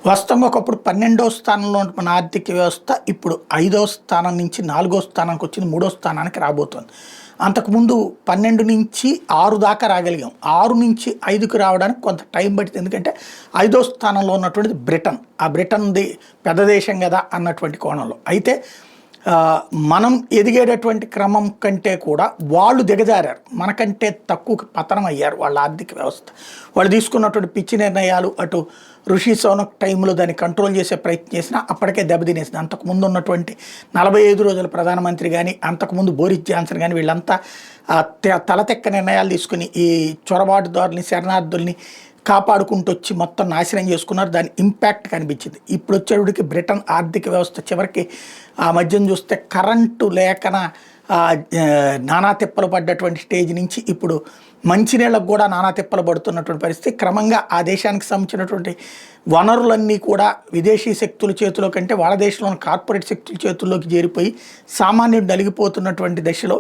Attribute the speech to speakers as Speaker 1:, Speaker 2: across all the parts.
Speaker 1: వాస్తవంగా ఒకప్పుడు 12వ స్థానంలో ఉన్న మన ఆర్థిక వ్యవస్థ ఇప్పుడు 5వ స్థానం నుంచి 4వ స్థానానికి వచ్చింది, 3వ స్థానానికి రాబోతోంది. అంతకుముందు 12 నుంచి 6 దాకా రాగలిగాం. 6 నుంచి 5కి రావడానికి కొంత టైం పట్టింది. ఎందుకంటే 5వ స్థానంలో ఉన్నటువంటిది బ్రిటన్. ఆ బ్రిటన్ది పెద్ద దేశం కదా అన్నటువంటి కోణంలో. అయితే మనం ఎదిగేటటువంటి క్రమం కంటే కూడా వాళ్ళు దిగజారారు. మనకంటే తక్కువ పతనం అయ్యారు వాళ్ళ ఆర్థిక వ్యవస్థ. వాళ్ళు తీసుకున్నటువంటి పిచ్చి నిర్ణయాలు, అటు ఋషి సౌనక్ టైంలో దాన్ని కంట్రోల్ చేసే ప్రయత్నం చేసినా అప్పటికే దెబ్బతినేసింది. అంతకుముందు ఉన్నటువంటి 45 రోజుల ప్రధానమంత్రి కానీ, అంతకుముందు బోరిస్ జాన్సన్ కానీ వీళ్ళంతా తలతెక్క నిర్ణయాలు తీసుకుని ఈ చొరబాటుదారుల్ని, శరణార్థుల్ని కాపాడుకుంటూ వచ్చి మొత్తం నాశనం చేసుకున్నారు. దాని ఇంపాక్ట్ కనిపించింది. ఇప్పుడు వచ్చేటికి బ్రిటన్ ఆర్థిక వ్యవస్థ చివరికి ఆ మధ్యం చూస్తే కరెంటు లేకన నానా తిప్పలు పడ్డటువంటి స్టేజ్ నుంచి ఇప్పుడు మంచినీళ్ళకు కూడా నానా తిప్పలు పడుతున్నటువంటి పరిస్థితి. క్రమంగా ఆ దేశానికి సంబంధించినటువంటి వనరులన్నీ కూడా విదేశీ శక్తుల చేతిలో కంటే వాళ్ళ దేశంలోని కార్పొరేట్ శక్తుల చేతుల్లోకి చేరిపోయి సామాన్యుడు నలిగిపోతున్నటువంటి దశలో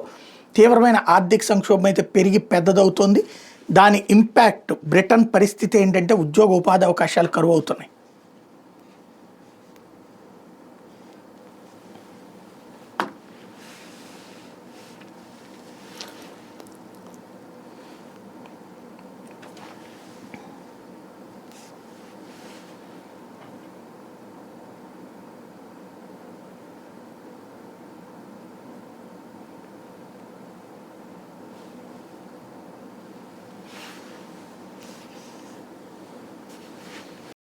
Speaker 1: తీవ్రమైన ఆర్థిక సంక్షోభం అయితే పెరిగి పెద్దదవుతోంది. దాని ఇంపాక్ట్ బ్రిటన్ పరిస్థితి ఏంటంటే ఉద్యోగ ఉపాధి అవకాశాలు కరువు అవుతున్నాయి.